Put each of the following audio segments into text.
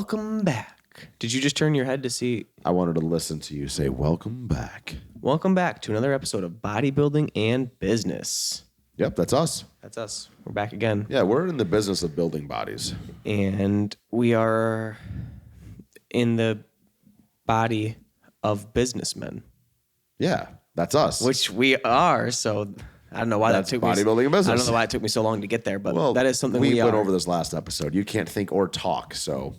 Welcome back. Did you just turn your head to see? I wanted to listen to you say, welcome back. Welcome back to another episode of Bodybuilding and Business. Yep, that's us. That's us. We're back again. Yeah, we're in the business of building bodies. And we are in the body of businessmen. Yeah, that's us. Which we are, so I don't know why That's that took me. bodybuilding and business. I don't know why it took me so long to get there, but well, that is something we we went are. over this last episode. You can't think or talk, so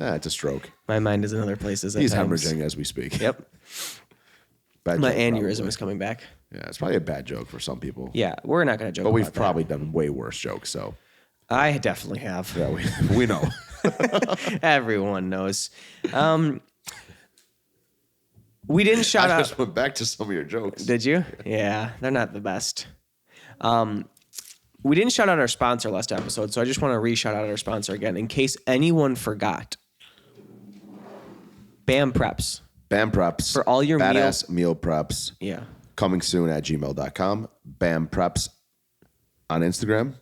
it's a stroke. My mind is in other places. He's at times. hemorrhaging as we speak. Yep. Bad My joke, aneurysm probably. is coming back. Yeah, it's probably a bad joke for some people. Yeah, we're not going to joke But about we've that. probably done way worse jokes, so I definitely have. yeah, we know. Everyone knows. We didn't shout I out. just went back to some of your jokes. Did you? Yeah, they're not the best. We didn't shout out our sponsor last episode, so I just want to re-shout out our sponsor again in case anyone forgot. BAM Preps. BAM Preps. For all your badass meal preps. Yeah. Coming soon at gmail.com. BAM Preps on Instagram.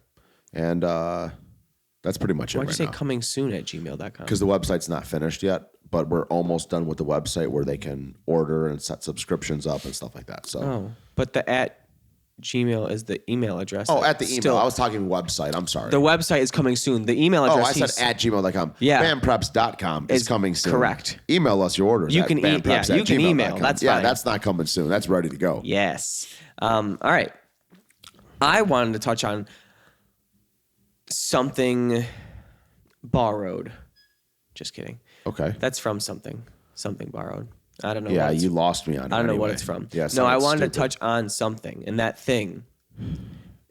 And that's pretty much it Why'd right you say now. coming soon at gmail.com? Because the website's not finished yet, but we're almost done with the website where they can order and set subscriptions up and stuff like that. So, Oh, but the at Gmail is the email address. at the email. Still, I was talking website. I'm sorry. the website is coming soon. The email address. I said at gmail.com. Yeah. BAMPreps.com is Is coming soon. correct. Email us your orders. You at can BAMPreps you at can email. gmail.com. That's yeah, fine. that's not coming soon. That's ready to go. Yes. All right. I wanted to touch on something borrowed. Just kidding. Okay. That's from something borrowed. I don't know. Yeah, what it's- you lost me on it. I don't know what anyway. it's from. Yeah, no, I sounds wanted stupid. to touch on something, and that thing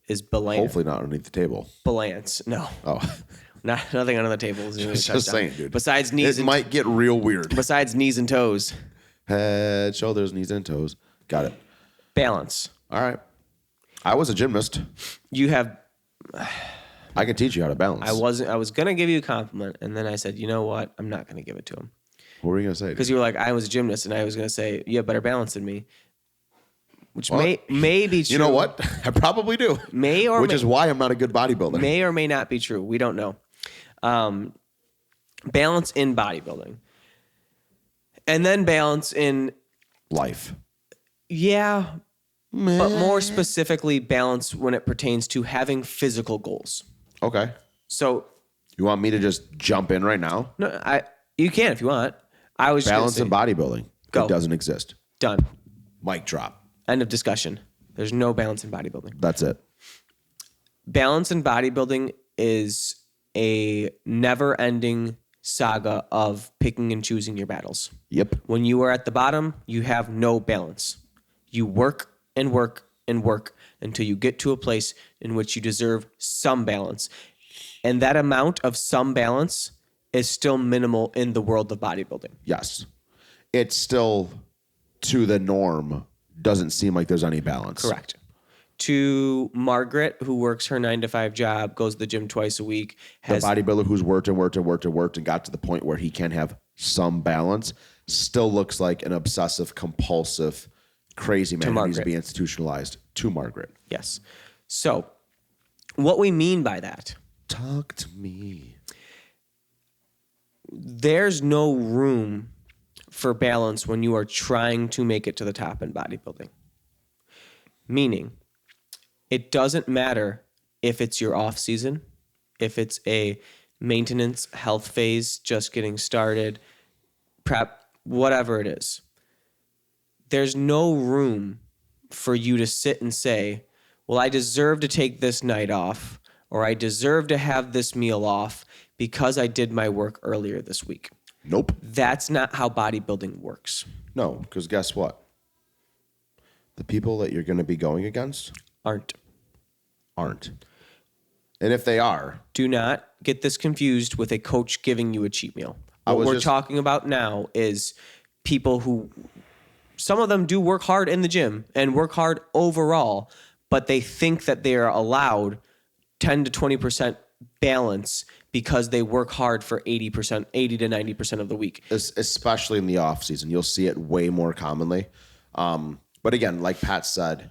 is Hopefully not underneath the table. balance. No, Oh, nothing under the table is doing a just touchdown. saying, dude. Besides knees it and might get real weird. besides knees and toes, Head, shoulders, knees, and toes. Got it. balance. All right. I was a gymnast. You have. I can teach you how to balance. I was gonna give you a compliment, and then I said, you know what? I'm not gonna give it to him. What were you gonna say? Because you were like, I was a gymnast, and I was going to say, you have better balance than me. Which Well, may be true. You know what? I probably do. Which is why I'm not a good bodybuilder. May or may not be true. We don't know. Balance in bodybuilding. And then balance in, Life. yeah, but more specifically, balance when it pertains to having physical goals. Okay. So, You want me to just jump in right now? no, you can if you want. I was just gonna Balance say, in bodybuilding. Go. It doesn't exist. done. Mic drop. End of discussion. There's no balance in bodybuilding. That's it. Balance in bodybuilding is a never-ending saga of picking and choosing your battles. Yep. When you are at the bottom, you have no balance. You work and work and work until you get to a place in which you deserve some balance. And that amount of some balance is still minimal in the world of bodybuilding. Yes. It's still to the norm. Doesn't seem like there's any balance. Correct. To Margaret, who works her 9-to-5 job, goes to the gym twice a week, The has bodybuilder who's worked and got to the point where he can have some balance still looks like an obsessive, compulsive, crazy man who needs to Margaret. be institutionalized to Margaret. yes. So, what we mean by that, Talk to me. there's no room for balance when you are trying to make it to the top in bodybuilding. Meaning, it doesn't matter if it's your off season, if it's a maintenance health phase, just getting started, prep, whatever it is. There's no room for you to sit and say, well, I deserve to take this night off, or I deserve to have this meal off because I did my work earlier this week. Nope. That's not how bodybuilding works. No, because guess what? The people that you're going to be going against Aren't. And if they are, Do not get this confused with a coach giving you a cheat meal. What was we're just- talking about now is people who, some of them do work hard in the gym and work hard overall, but they think that they are allowed 10 to 20% balance because they work hard for 80%, 80 to 90% of the week. especially in the off season, you'll see it way more commonly. But again, like Pat said,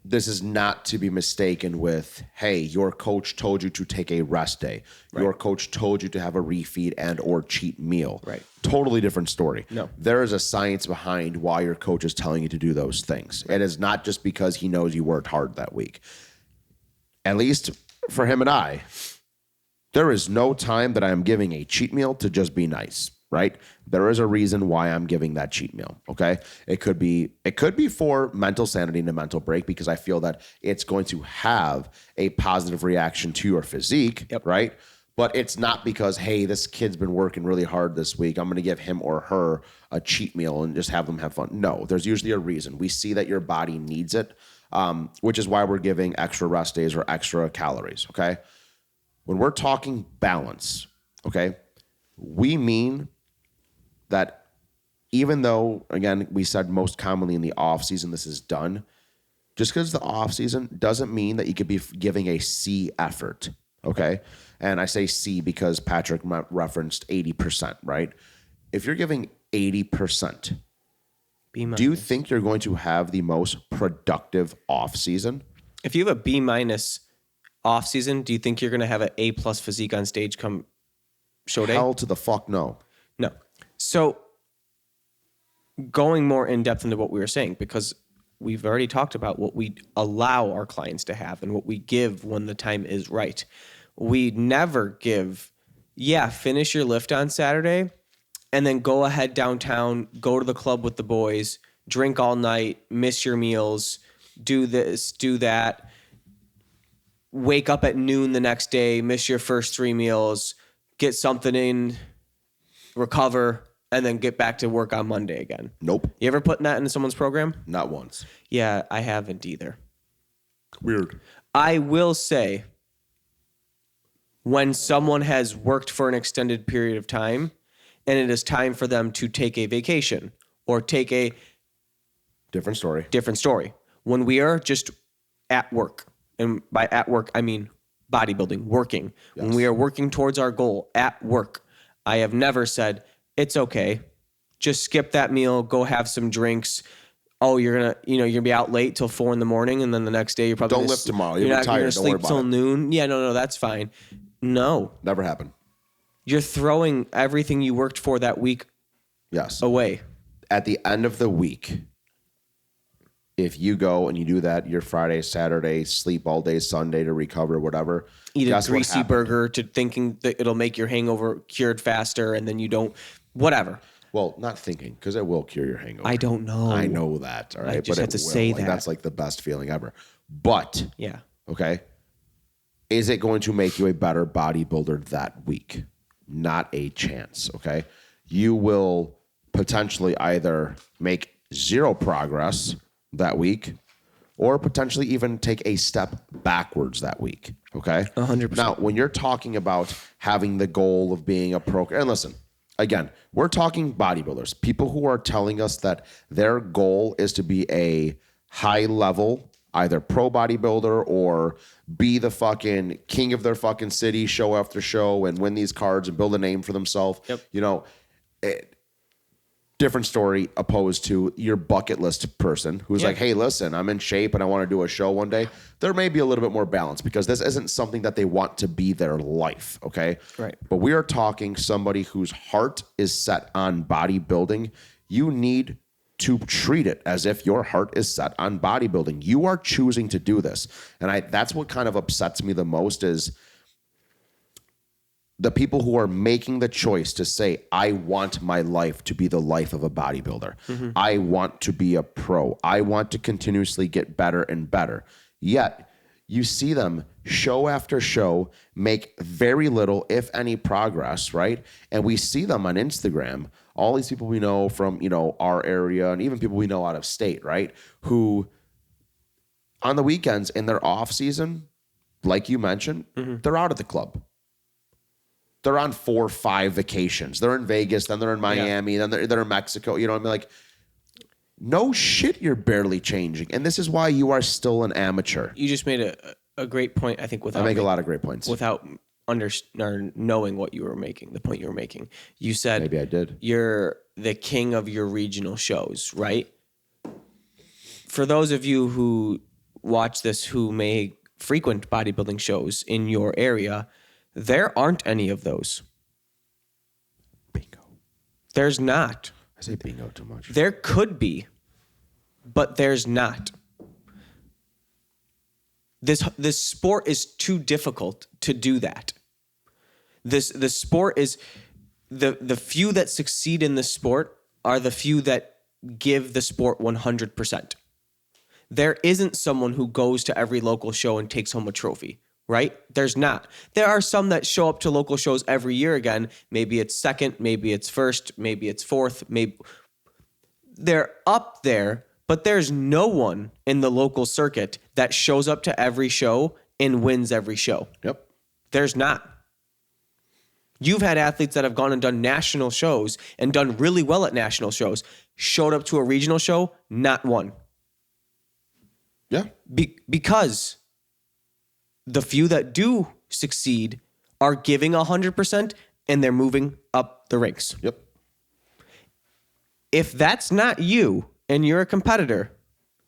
this is not to be mistaken with, hey, your coach told you to take a rest day. Right. Your coach told you to have a refeed and or cheat meal. Right. Totally different story. No. There is a science behind why your coach is telling you to do those things. Right. It is not just because he knows you worked hard that week. At least for him and I, there is no time that I am giving a cheat meal to just be nice. Right? There is a reason why I'm giving that cheat meal. Okay. It could be for mental sanity and a mental break, because I feel that it's going to have a positive reaction to your physique. Yep. Right. But it's not because, hey, this kid's been working really hard this week, I'm going to give him or her a cheat meal and just have them have fun. No, there's usually a reason. We see that your body needs it, which is why we're giving extra rest days or extra calories. Okay. When we're talking balance, okay, we mean that even though, again, we said most commonly in the off season this is done, just because the off season doesn't mean that you could be giving a C effort, okay? And I say C because Patrick referenced 80%, right? If you're giving 80%, do you think you're going to have the most productive off season? If you have a B- off season, do you think you're going to have an A+ physique on stage come show day? Hell to the fuck no. No. So going more in depth into what we were saying, because we've already talked about what we allow our clients to have and what we give when the time is right. We never give, finish your lift on Saturday and then go ahead downtown, go to the club with the boys, drink all night, miss your meals, do this, do that, wake up at noon the next day, miss your first 3 meals, get something in, recover, and then get back to work on Monday again. Nope. You ever put that into someone's program? Not once. Yeah, I haven't either. Weird. I will say, when someone has worked for an extended period of time and it is time for them to take a vacation or take a different story. When we are just at work, and by at work, I mean bodybuilding, working. Yes. When we are working towards our goal at work, I have never said, it's okay, just skip that meal, go have some drinks. Oh, you're gonna be out late till 4 a.m, and then the next day you're probably don't lift tomorrow. You're tired. You're gonna sleep till noon. Yeah, no, that's fine. No, never happened. You're throwing everything you worked for that week. Yes. Away. At the end of the week, if you go and you do that, your Friday, Saturday, sleep all day, Sunday to recover, whatever. Eat a greasy burger to thinking that it'll make your hangover cured faster, and then you don't. Whatever. Well, not thinking, because it will cure your hangover. I don't know. I know that. All right. I just have to say that. That's like the best feeling ever. But, yeah. Okay. Is it going to make you a better bodybuilder that week? Not a chance. Okay. You will potentially either make 0 progress that week or potentially even take a step backwards that week. Okay. 100%. Now, when you're talking about having the goal of being a pro, and listen, again, we're talking bodybuilders, people who are telling us that their goal is to be a high level, either pro bodybuilder or be the fucking king of their fucking city show after show and win these cards and build a name for themselves. Yep. Different story opposed to your bucket list person who's like, hey, listen, I'm in shape and I want to do a show one day. There may be a little bit more balance because this isn't something that they want to be their life. Okay. Right. But we are talking somebody whose heart is set on bodybuilding. You need to treat it as if your heart is set on bodybuilding. You are choosing to do this. And that's what kind of upsets me the most is the people who are making the choice to say, I want my life to be the life of a bodybuilder. Mm-hmm. I want to be a pro. I want to continuously get better and better. Yet you see them show after show make very little, if any, progress, right? And we see them on Instagram, all these people we know from, our area and even people we know out of state, right? Who on the weekends in their off season, like you mentioned, they're out of the club. They're on 4 or 5 vacations. They're in Vegas, then they're in Miami, then they're in Mexico. You know what I mean? Like, no shit, you're barely changing. And this is why you are still an amateur. You just made a great point, I think, I make a lot of great points. Without knowing what you were making, the point you were making. You said, maybe I did. You're the king of your regional shows, right? For those of you who watch this who may frequent bodybuilding shows in your area, there aren't any of those. Bingo. There's not. I say bingo too much. There could be, but there's not. This sport is too difficult to do that. This sport is the few that succeed in this sport are the few that give the sport 100%. There isn't someone who goes to every local show and takes home a trophy, right? There's not. There are some that show up to local shows every year again. Maybe it's second, maybe it's first, maybe it's fourth, maybe they're up there, but there's no one in the local circuit that shows up to every show and wins every show. Yep. There's not. You've had athletes that have gone and done national shows and done really well at national shows, showed up to a regional show, not one. Yeah. Because the few that do succeed are giving 100% and they're moving up the ranks. Yep. If that's not you and you're a competitor,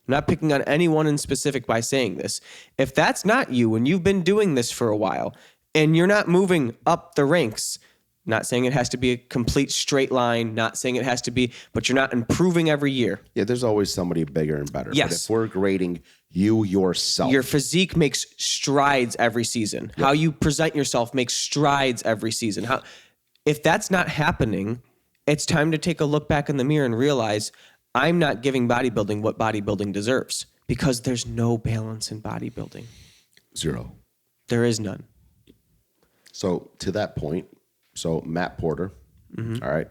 I'm not picking on anyone in specific by saying this. If that's not you and you've been doing this for a while and you're not moving up the ranks, not saying it has to be a complete straight line, not saying it has to be, but you're not improving every year. Yeah, there's always somebody bigger and better. Yes. But if we're grading you yourself, Your physique makes strides every season. How you present yourself makes strides every season. If that's not happening, it's time to take a look back in the mirror and realize I'm not giving bodybuilding what bodybuilding deserves because there's no balance in bodybuilding. zero. There is none. So to that point, so Matt Porter, all right,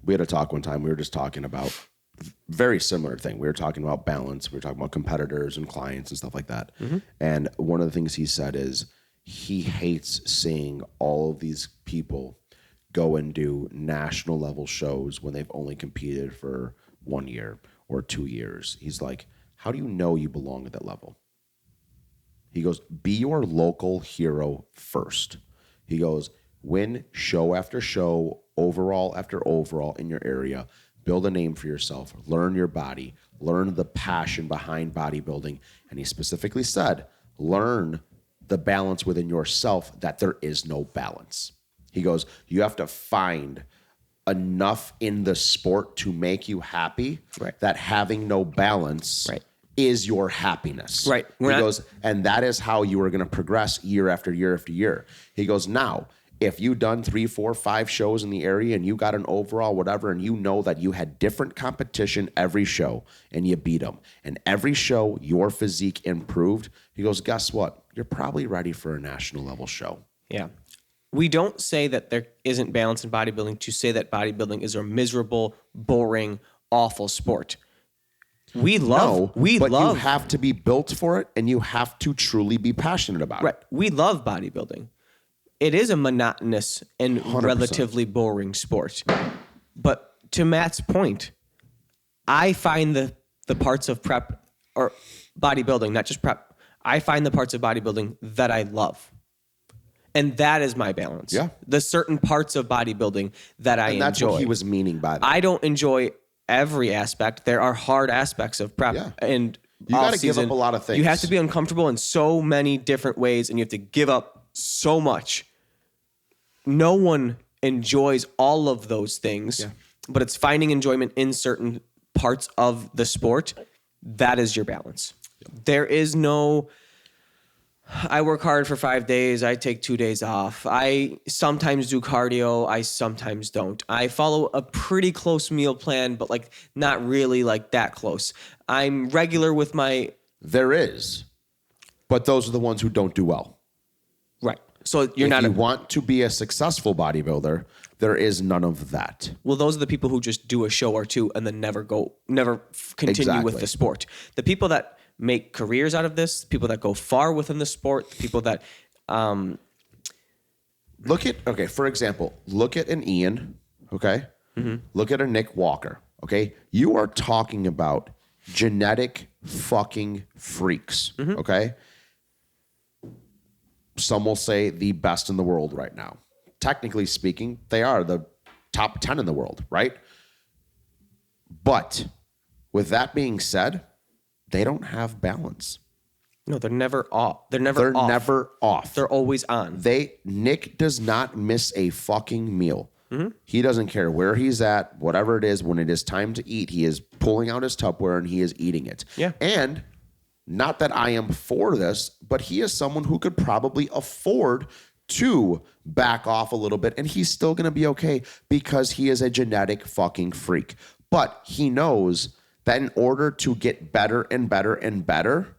we had a talk one time. We were just talking about very similar thing. We were talking about balance. We were talking about competitors and clients and stuff like that. And one of the things he said is he hates seeing all of these people go and do national level shows when they've only competed for 1 year or 2 years. He's like, how do you know you belong at that level? He goes, be your local hero first. He goes, win show after show, overall after overall in your area. Build a name for yourself. Learn your body. Learn the passion behind bodybuilding. And he specifically said, learn the balance within yourself that there is no balance. He goes, you have to find enough in the sport to make you happy that having no balance is your happiness. Right. He goes, and that is how you are going to progress year after year after year. He goes, now, if you've done 3, 4, 5 shows in the area and you got an overall whatever, and you know that you had different competition every show and you beat them, and every show your physique improved, he goes, guess what? You're probably ready for a national level show. Yeah. We don't say that there isn't balance in bodybuilding to say that bodybuilding is a miserable, boring, awful sport. But you have to be built for it, and you have to truly be passionate about it. We love bodybuilding. It is a monotonous and 100%. relatively boring sport. But to Matt's point, I find the parts of prep or bodybuilding, not just prep, I find the parts of bodybuilding that I love. And that is my balance. Yeah. The certain parts of bodybuilding that I enjoy. And that's what he was meaning by that. I don't enjoy every aspect. There are hard aspects of prep. Yeah. And you got to give up a lot of things. You have to be uncomfortable in so many different ways, and you have to give up so much. No one enjoys all of those things, but it's finding enjoyment in certain parts of the sport. That is your balance. There is no, I work hard for 5 days. I take 2 days off. I sometimes do cardio. I sometimes don't. I follow a pretty close meal plan, but like not really like that close. I'm regular with my. There is, but those are the ones who don't do well. Right. So you're if not. you want to be a successful bodybuilder, there is none of that. Well, those are the people who just do a show or two and then never continue with the sport. The people that make careers out of this, people that go far within the sport, the people that for example, look at an Ian, okay? Look at a Nick Walker, okay? You are talking about genetic fucking freaks, okay? Some will say the best in the world right now. Technically speaking, they are the top 10 in the world, right? But with that being said, they don't have balance. No, they're never off. They're never They're off. never off. They're always on. Nick does not miss a fucking meal. He doesn't care where he's at, whatever it is. When it is time to eat, he is pulling out his Tupperware and he is eating it. Yeah. And not that I am for this, but he is someone who could probably afford to back off a little bit, and he's still going to be okay because he is a genetic fucking freak. But he knows that in order to get better and better and better,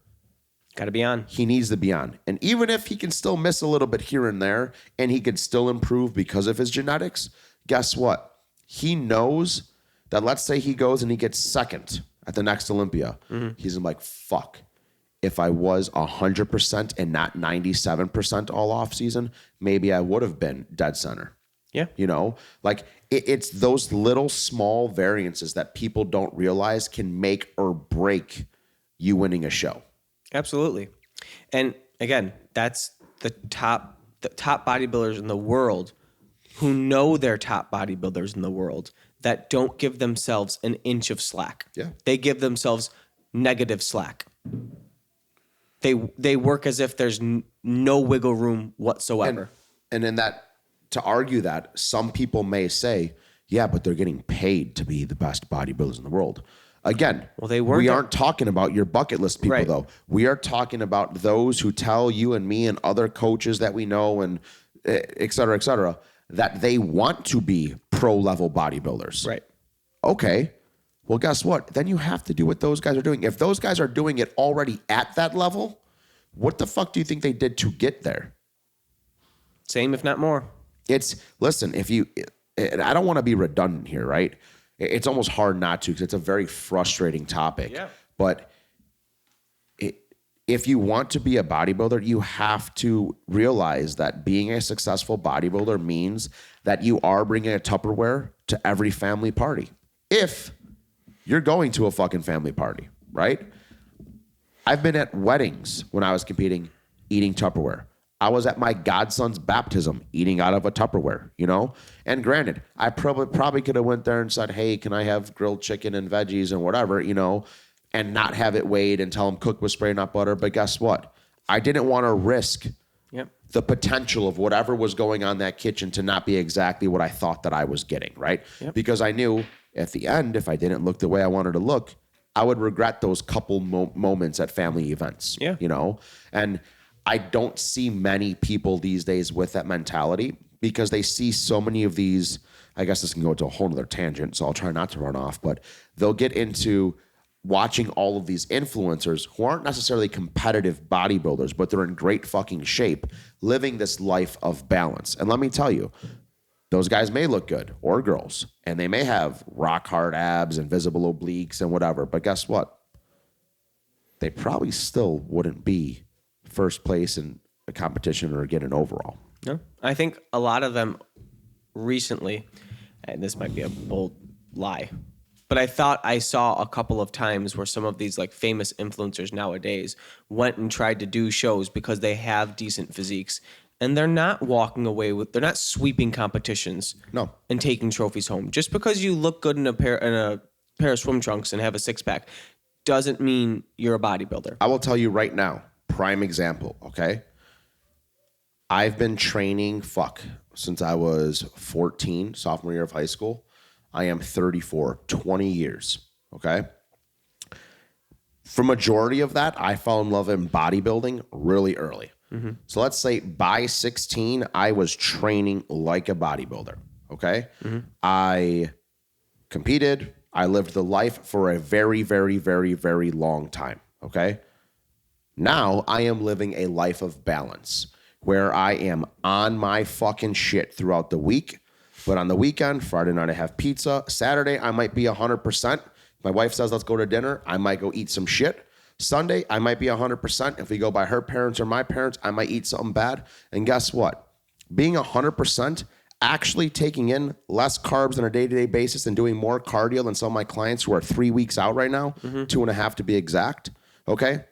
Got to be on. he needs to be on. And even if he can still miss a little bit here and there and he could still improve because of his genetics, guess what? He knows that, let's say he goes and he gets second at the next Olympia. He's like, fuck. If I was 100% and not 97% all off season, maybe I would have been dead center. Yeah. You know, like it's those little small variances that people don't realize can make or break you winning a show. Absolutely. And again, that's the top bodybuilders in the world who know they're top bodybuilders in the world that don't give themselves an inch of slack. Yeah. They give themselves negative slack. They work as if there's no wiggle room whatsoever. And in that, to argue that, some people may say, yeah, but they're getting paid to be the best bodybuilders in the world. Again, Well, they weren't we at- aren't talking about your bucket list people, Right. though. We are talking about those who tell you and me and other coaches that we know and et cetera, that they want to be pro-level bodybuilders. Right. Okay, well, guess what? Then you have to do what those guys are doing. If those guys are doing it already at that level, what the fuck do you think they did to get there? Same, if not more. Listen, and I don't want to be redundant here, right? It's almost hard not to because it's a very frustrating topic. Yeah. But if you want to be a bodybuilder, you have to realize that being a successful bodybuilder means that you are bringing a Tupperware to every family party. If you're going to a fucking family party, right? I've been at weddings when I was competing, eating Tupperware. I was at my godson's baptism, eating out of a Tupperware, you know? And granted, I probably could have went there and said, hey, can I have grilled chicken and veggies and whatever, you know, and not have it weighed and tell them cooked with spray, not butter. But guess what? I didn't want to risk Yep. the potential of whatever was going on in that kitchen to not be exactly what I thought that I was getting, right? Yep. Because I knew at the end, if I didn't look the way I wanted to look, I would regret those couple moments at family events, Yeah. you know? And I don't see many people these days with that mentality because they see so many of these. I guess this can go into a whole other tangent, so I'll try not to run off, but they'll get into watching all of these influencers who aren't necessarily competitive bodybuilders, but they're in great fucking shape, living this life of balance. And let me tell you, those guys may look good, or girls, and they may have rock hard abs and visible obliques and whatever, but guess what? They probably still wouldn't be first place in a competition or get an overall. No, I think a lot of them recently, and this might be a bold lie, but I thought I saw a couple of times where some of these like famous influencers nowadays went and tried to do shows because they have decent physiques and they're not walking away with, they're not sweeping competitions No. and taking trophies home. Just because you look good in a pair of swim trunks and have a six pack doesn't mean you're a bodybuilder. I will tell you right now, prime example, okay? I've been training, since I was 14, sophomore year of high school. I am 34, 20 years, okay? For majority of that, I fell in love in bodybuilding really early. So let's say by 16, I was training like a bodybuilder, okay? I competed. I lived the life for a very, very, very, very long time, okay? Now I am living a life of balance where I am on my fucking shit throughout the week. But on the weekend, Friday night, I have pizza. Saturday, I might be 100%. My wife says, let's go to dinner. I might go eat some shit. Sunday, I might be 100%. If we go by her parents or my parents, I might eat something bad. And guess what? Being 100%, actually taking in less carbs on a day-to-day basis and doing more cardio than some of my clients who are 3 weeks out right now, 2.5 to be exact, okay?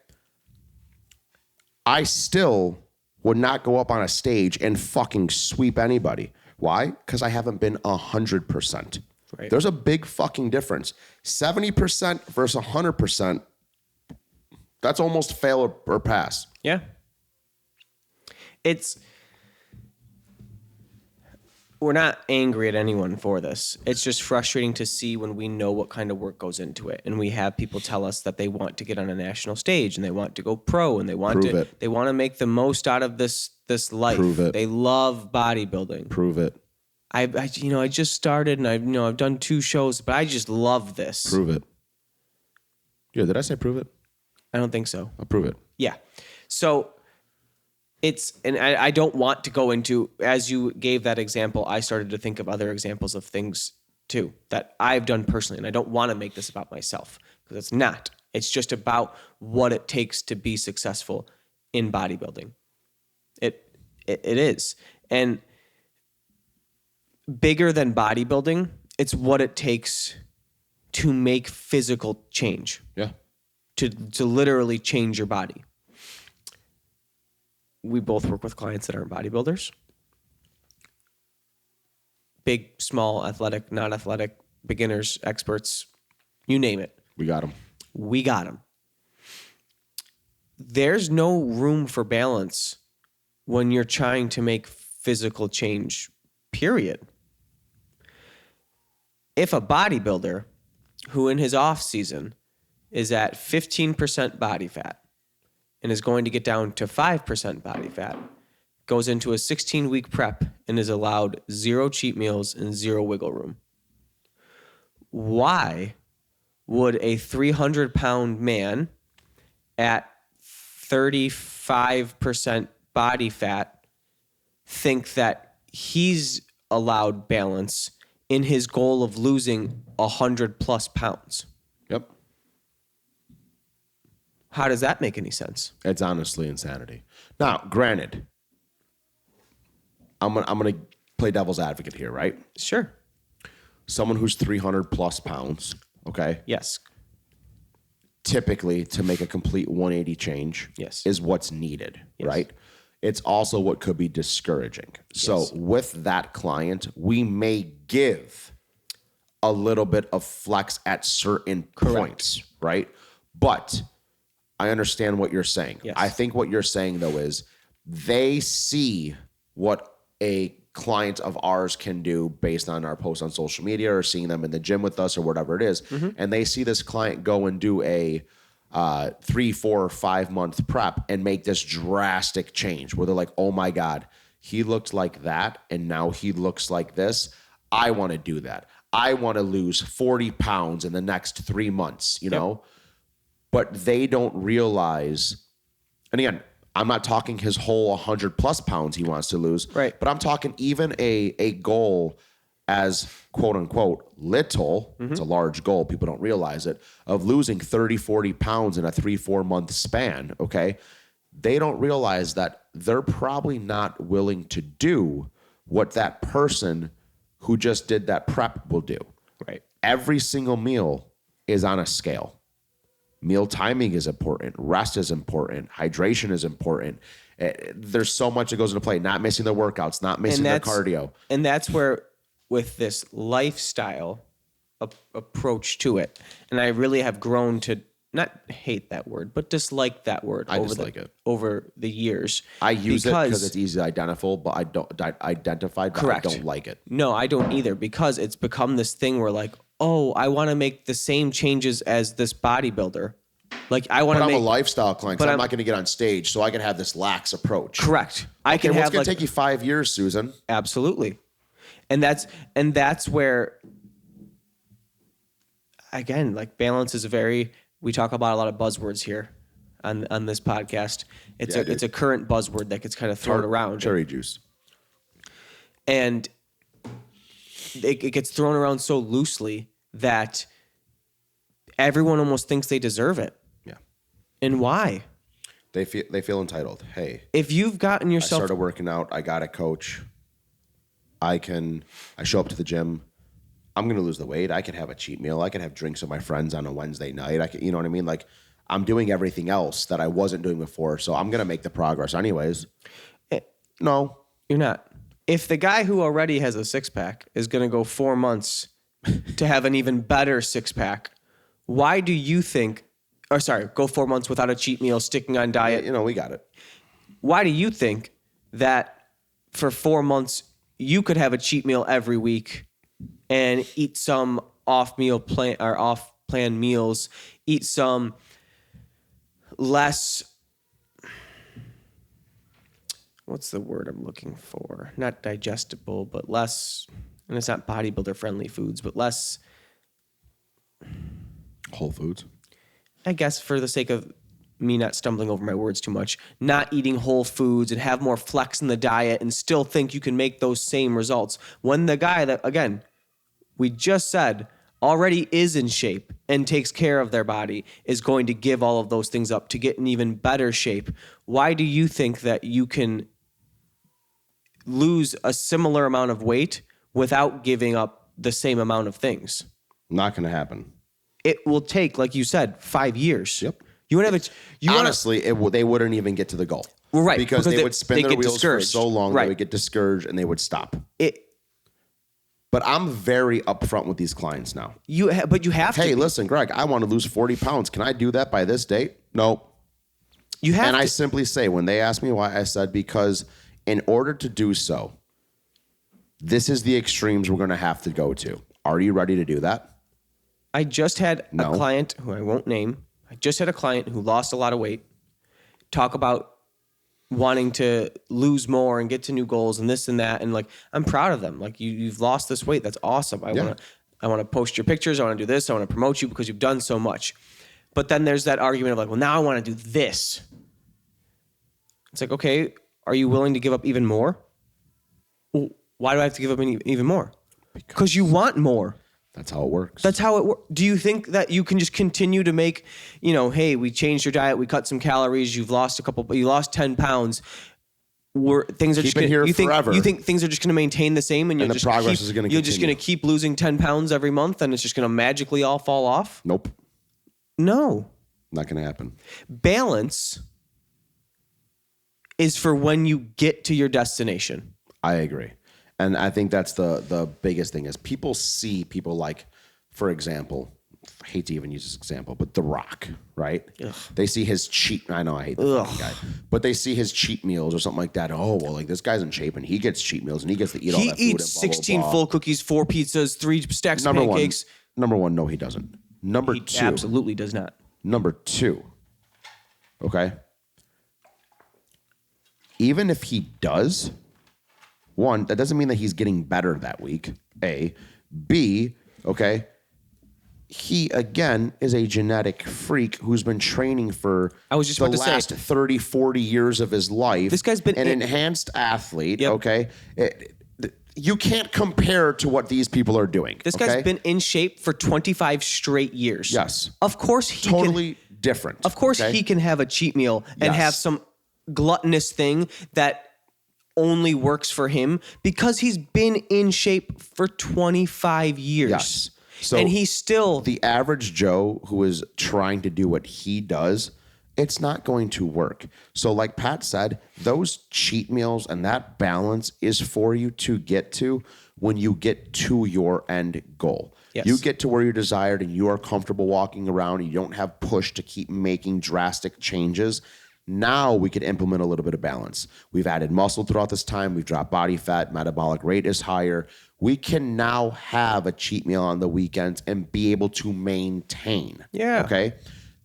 I still would not go up on a stage and fucking sweep anybody. Why? Because I haven't been 100%. Right. There's a big fucking difference. 70% versus 100%, That's almost fail or pass. Yeah. We're not angry at anyone for this. It's just frustrating to see when we know what kind of work goes into it, and we have people tell us that they want to get on a national stage and they want to go pro and they want Prove to it. they want to make the most out of this life. Prove it. They love bodybuilding. Prove it. I just started and I've done 2 shows, but I just love this. Prove it. Yeah, did I say prove it? I don't think so. I'll prove it. Yeah. So and I don't want to go into, as you gave that example, I started to think of other examples of things too that I've done personally. And I don't want to make this about myself because it's not. It's just about what it takes to be successful in bodybuilding. It is. And bigger than bodybuilding, it's what it takes to make physical change, Yeah. to literally change your body. We both work with clients that aren't bodybuilders. Big, small, athletic, non-athletic, beginners, experts, you name it. We got him. We got them. There's no room for balance when you're trying to make physical change, period. If a bodybuilder who in his off season is at 15% body fat and is going to get down to 5% body fat, goes into a 16-week prep and is allowed 0 cheat meals and 0 wiggle room, why would a 300-pound man at 35% body fat think that he's allowed balance in his goal of losing 100+ pounds? Yep. How does that make any sense? It's honestly insanity. Now, granted, I'm gonna play devil's advocate here, right? Sure. Someone who's 300+ pounds, okay, Yes. typically to make a complete 180 change, Yes. is what's needed, Yes. right? It's also what could be discouraging. So Yes. with that client, we may give a little bit of flex at certain points, right? But I understand what you're saying. Yes. I think what you're saying though is they see what a client of ours can do based on our posts on social media or seeing them in the gym with us or whatever it is. And they see this client go and do a 3, 4, 5 month prep and make this drastic change where they're like, oh my God, he looked like that and now he looks like this. I want to do that. I want to lose 40 pounds in the next 3 months, you know? But they don't realize, and again, I'm not talking his whole 100+ pounds he wants to lose, Right. but I'm talking even a goal as quote unquote little, it's a large goal, people don't realize it, of losing 30, 40 pounds in a 3-4 month span, okay? They don't realize that they're probably not willing to do what that person who just did that prep will do. Right. Every single meal is on a scale. Meal timing is important. Rest is important. Hydration is important. There's so much that goes into play. Not missing their workouts, not missing their cardio. And that's where, with this lifestyle approach to it, and I really have grown to not hate that word, but dislike that word over the years. I use it because it's easy to identify, but I don't identify. But Correct. I don't like it. No, I don't either, because it's become this thing where like, oh, I want to make the same changes as this bodybuilder. Like I want But to make I'm a lifestyle client. but I'm I'm- not going to get on stage, so I can have this lax approach. correct. I Okay, can what's have going like to take you 5 years, Susan? absolutely, and that's where, again, like balance is we talk about a lot of buzzwords here on this podcast. It's a current buzzword that gets kind of thrown around. Cherry juice. And it gets thrown around so loosely that everyone almost thinks they deserve it. Yeah. And why? They feel entitled. Hey, If you've gotten I yourself started working out. I got a coach. I show up to the gym. I'm going to lose the weight. I can have a cheat meal. I can have drinks with my friends on a Wednesday night. You know what I mean? Like I'm doing everything else that I wasn't doing before. So I'm going to make the progress anyways. No. you're not. If the guy who already has a 6-pack is going to go 4 months to have an even better 6-pack, why do you think go 4 months without a cheat meal, sticking on diet. You know, we got it. Why do you think that for 4 months you could have a cheat meal every week and eat some off plan meals, eat some less, what's the word I'm looking for? Not digestible, but less, and it's not bodybuilder friendly foods, but less, Whole Foods. I guess for the sake of me not stumbling over my words too much, not eating whole foods and have more flex in the diet and still think you can make those same results. When the guy that, again, we just said already is in shape and takes care of their body is going to give all of those things up to get in even better shape. Why do you think that you can lose a similar amount of weight without giving up the same amount of things? Not going to happen. It will take, like you said, 5 years. Yep. You want to have Honestly, they wouldn't even get to the goal. Well, right, Because they would spin their get wheels discouraged. for so long, Right. they would get discouraged and they would stop. But I'm very upfront with these clients now. But you have to. Hey, listen, Greg, I want to lose 40 pounds. Can I do that by this date? No. You have And to. I simply say, when they ask me why, I said, because in order to do so, this is the extremes we're going to have to go to. Are you ready to do that? I just had No. a client who I won't name. I just had a client who lost a lot of weight talk about wanting to lose more and get to new goals and this and that. And like, I'm proud of them. Like you've lost this weight. That's awesome. I want to post your pictures. I want to do this. I want to promote you because you've done so much. But then there's that argument of like, well, now I want to do this. It's like, okay, are you willing to give up even more? Well, why do I have to give up even more? Because you want more. That's how it works. That's how it works. Do you think that you can just continue to make, hey, we changed your diet, we cut some calories, you lost 10 pounds. Things are Keep just it gonna, here you think, forever. You think things are just going to maintain the same, and the progress is gonna you're just going to continue. keep losing 10 pounds every month, and it's just going to magically all fall off? Nope. No. Not going to happen. Balance is for when you get to your destination. I agree. And I think that's the biggest thing is people see people like, for example, I hate to even use this example, but The Rock, right? Ugh. They see his cheat. I know I hate the fucking guy, but they see his cheat meals or something like that. Oh, well, like this guy's in shape and he gets cheat meals and he gets to eat all He that food. eats and blah, 16 blah, blah. full cookies, 4 pizzas, 3 stacks Number of pancakes. Number one, no, he doesn't. Number He two, absolutely does not. Number two, okay? Even if he does, one, that doesn't mean that he's getting better that week, A. B, okay, he, again, is a genetic freak who's been training for I was just the about to say- last 30, 40 years of his life. This guy's been an in- enhanced athlete, Yep. okay? You can't compare to what these people are doing. This okay? guy's been in shape for 25 straight years. Yes. Of course he can. totally different. Of course okay? he can have a cheat meal and Yes. have some gluttonous thing that only works for him because he's been in shape for 25 years. Yes. So and he's still the average Joe who is trying to do what he does, it's not going to work. So like Pat said, those cheat meals and that balance is for you to get to when you get to your end goal. Yes. You get to where you're desired and you are comfortable walking around and you don't have push to keep making drastic changes. Now we could implement a little bit of balance. We've added muscle throughout this time. We've dropped body fat. Metabolic rate is higher. We can now have a cheat meal on the weekends and be able to maintain. Yeah. Okay.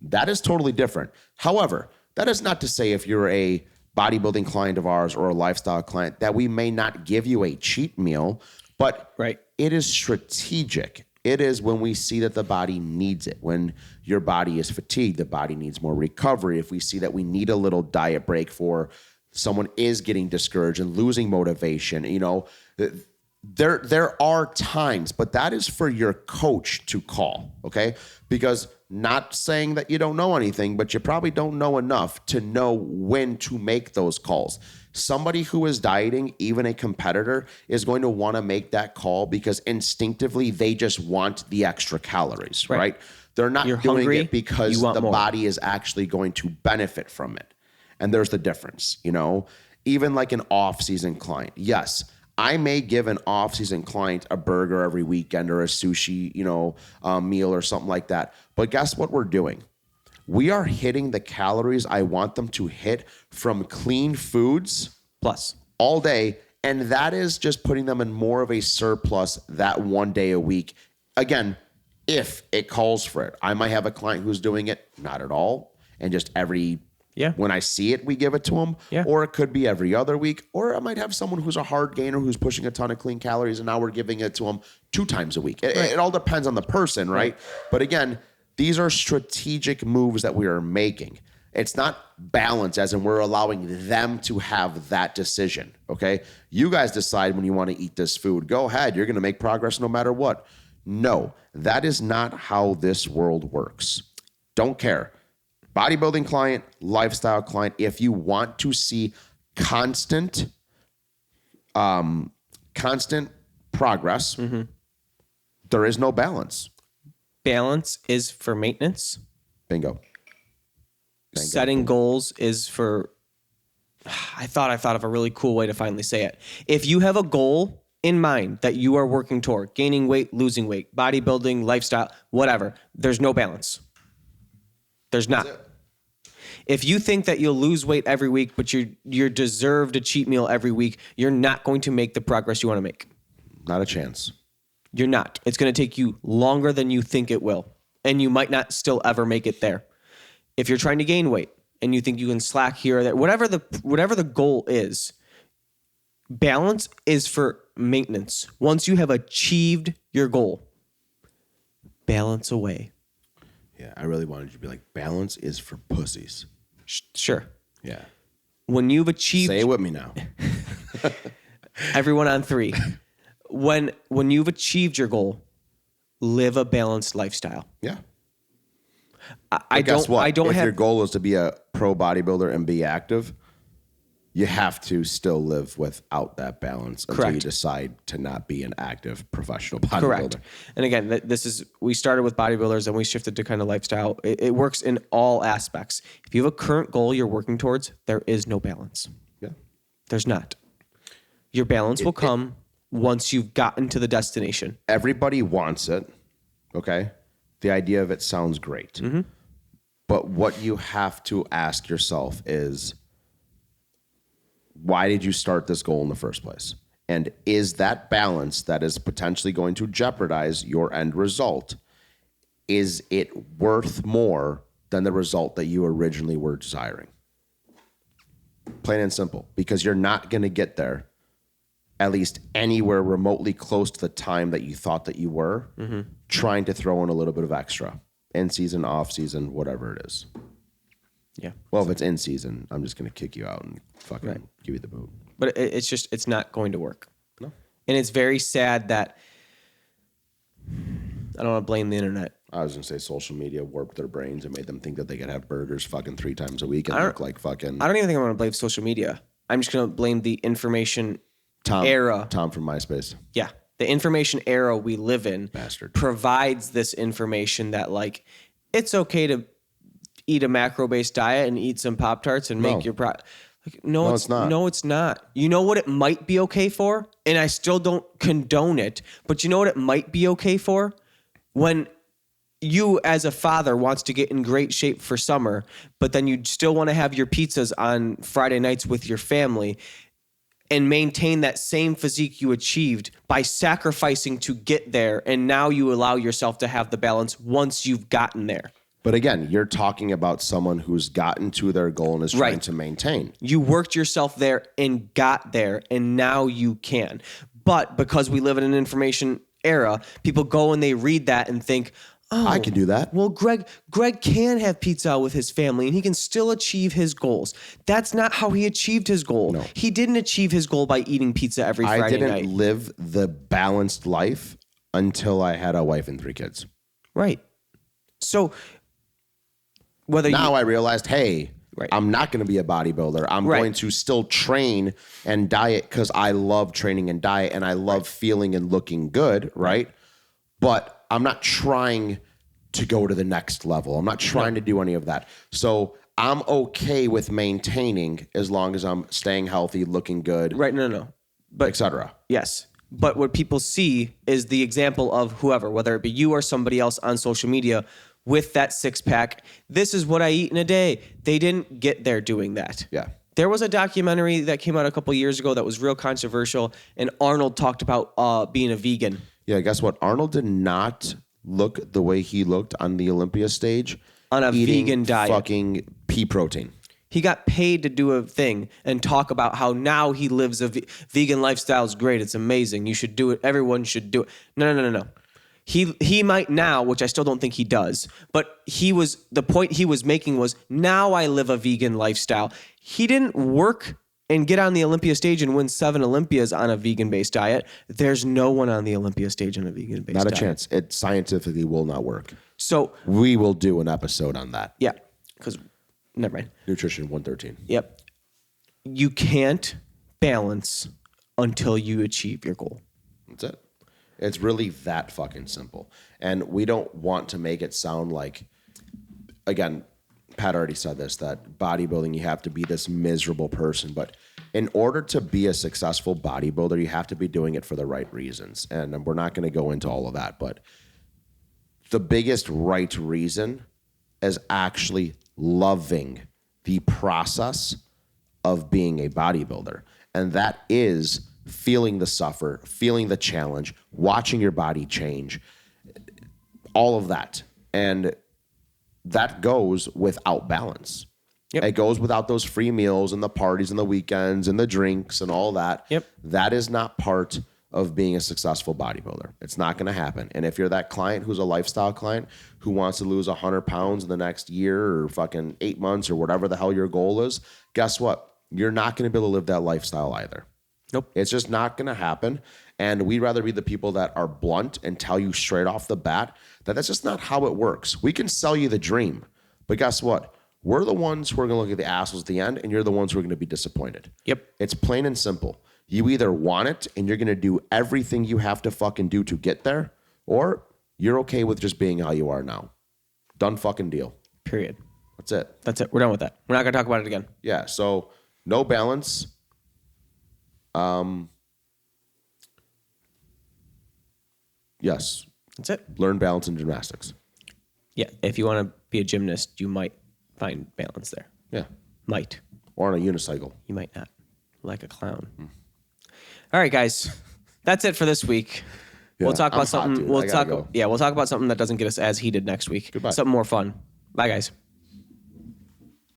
That is totally different. However, that is not to say if you're a bodybuilding client of ours or a lifestyle client that we may not give you a cheat meal, but Right. it is strategic. It is when we see that the body needs it. When your body is fatigued, the body needs more recovery. If we see that we need a little diet break for someone is getting discouraged and losing motivation, there are times, but that is for your coach to call, okay? Because not saying that you don't know anything, but you probably don't know enough to know when to make those calls. Somebody who is dieting, even a competitor, is going to want to make that call because instinctively they just want the extra calories, right? They're not You're doing hungry, it because you want the more. body is actually going to benefit from it. And there's the difference, Even like an off-season client. Yes, I may give an off-season client a burger every weekend or a sushi, meal or something like that. But guess what we're doing? we are hitting the calories I want them to hit from clean foods Plus. all day. And that is just putting them in more of a surplus that one day a week. Again, if it calls for it. I might have a client who's doing it, not at all. And just when I see it, we give it to them. Yeah. Or it could be every other week. Or I might have someone who's a hard gainer who's pushing a ton of clean calories, and now we're giving it to them 2 times a week. It all depends on the person, right? But again, these are strategic moves that we are making. It's not balance as in we're allowing them to have that decision, okay? You guys decide when you want to eat this food. Go ahead. You're going to make progress no matter what. No, that is not how this world works. Don't care. Bodybuilding client, lifestyle client, if you want to see constant progress, there is no balance. Balance is for maintenance. Bingo. Setting goals is for, I thought of a really cool way to finally say it. If you have a goal in mind that you are working toward, gaining weight, losing weight, bodybuilding, lifestyle, whatever, there's no balance. There's not. If you think that you'll lose weight every week, but you're deserved a cheat meal every week, you're not going to make the progress you want to make. Not a chance. You're not. It's going to take you longer than you think it will. And you might not still ever make it there. If you're trying to gain weight and you think you can slack here or there, whatever the goal is, balance is for maintenance. Once you have achieved your goal, balance away. Yeah, I really wanted you to be like, balance is for pussies. Sure. Yeah. When you've achieved... Say it with me now. Everyone on 3. When you've achieved your goal, live a balanced lifestyle. Yeah. I don't if have... your goal is to be a pro bodybuilder and be active, you have to still live without that balance until you decide to not be an active professional bodybuilder. Correct. And again, we started with bodybuilders and we shifted to kind of lifestyle. It works in all aspects. If you have a current goal you're working towards, there is no balance. Yeah. There's not. Your balance will come once you've gotten to the destination. Everybody wants it. Okay. The idea of it sounds great. Mm-hmm. But what you have to ask yourself is, why did you start this goal in the first place? And is that balance that is potentially going to jeopardize your end result, is it worth more than the result that you originally were desiring? Plain and simple. Because you're not going to get there, at least anywhere remotely close to the time that you thought that you were, trying to throw in a little bit of extra. In season, off season, whatever it is. Yeah. Well, if it's in season, I'm just going to kick you out and fucking give you the boot. But it's not going to work. No. And it's very sad that, I don't want to blame the internet. I was going to say social media warped their brains and made them think that they could have burgers fucking 3 times a week and look like fucking... I don't even think I'm going to blame social media. I'm just going to blame the information era. Tom from MySpace. Yeah. The information era we live in Bastard. provides this information that, like, it's okay to eat a macro-based diet and eat some Pop-Tarts and make your... No, it's not. No, it's not. You know what it might be okay for? And I still don't condone it. But you know what it might be okay for? When you, as a father, wants to get in great shape for summer, but then you still want to have your pizzas on Friday nights with your family and maintain that same physique you achieved by sacrificing to get there. And now you allow yourself to have the balance once you've gotten there. But again, you're talking about someone who's gotten to their goal and is trying to maintain. You worked yourself there and got there, and now you can. But because we live in an information era, people go and they read that and think, oh, I can do that. Well, Greg can have pizza with his family and he can still achieve his goals. That's not how he achieved his goal. No. He didn't achieve his goal by eating pizza every Friday night. I didn't live the balanced life until I had a wife and 3 kids. Right. So I realized, hey, I'm not going to be a bodybuilder. I'm going to still train and diet because I love training and diet and I love feeling and looking good, right? But I'm not trying to go to the next level. I'm not trying to do any of that. So I'm okay with maintaining as long as I'm staying healthy, looking good. Right, no. But etc. Yes. But what people see is the example of whoever, whether it be you or somebody else on social media, with that six pack. This is what I eat in a day. They didn't get there doing that. Yeah. There was a documentary that came out a couple years ago that was real controversial, and Arnold talked about being a vegan. Yeah, guess what? Arnold did not look the way he looked on the Olympia stage On a eating vegan diet. fucking pea protein. He got paid to do a thing and talk about how now he lives a vegan lifestyle is great. It's amazing. You should do it. Everyone should do it. No. He might now, which I still don't think he does, but the point he was making was now I live a vegan lifestyle. He didn't work and get on the Olympia stage and win 7 Olympias on a vegan-based diet. There's no one on the Olympia stage on a vegan-based diet. Not a chance. It scientifically will not work. So We will do an episode on that. yeah, because never mind. Nutrition 113. Yep. You can't balance until you achieve your goal. That's it. It's really that fucking simple. And we don't want to make it sound like, again, Pat already said this, that bodybuilding, you have to be this miserable person. But in order to be a successful bodybuilder, you have to be doing it for the right reasons. And we're not going to go into all of that. But the biggest right reason is actually loving the process of being a bodybuilder. And that is feeling the suffer, feeling the challenge, watching your body change, all of that. And that goes without balance. Yep. It goes without those free meals and the parties and the weekends and the drinks and all that. Yep. That is not part of being a successful bodybuilder. It's not going to happen. And if you're that client who's a lifestyle client who wants to lose 100 pounds in the next year or fucking 8 months or whatever the hell your goal is, guess what? You're not going to be able to live that lifestyle either. Nope. It's just not going to happen. And we'd rather be the people that are blunt and tell you straight off the bat that that's just not how it works. We can sell you the dream, but guess what? We're the ones who are going to look at the assholes at the end, and you're the ones who are going to be disappointed. Yep. It's plain and simple. You either want it and you're going to do everything you have to fucking do to get there, or you're okay with just being how you are now. Done fucking deal. Period. That's it. That's it. We're done with that. We're not going to talk about it again. Yeah. So no balance. Yes. That's it. Learn balance in gymnastics. Yeah. If you want to be a gymnast, you might find balance there. Yeah. Might. Or on a unicycle. You might not. Like a clown. All right, guys. That's it for this week. We'll Yeah, talk I'm about hot, something. dude. I gotta go. We'll talk about something that doesn't get us as heated next week. Goodbye. Something more fun. Bye, guys.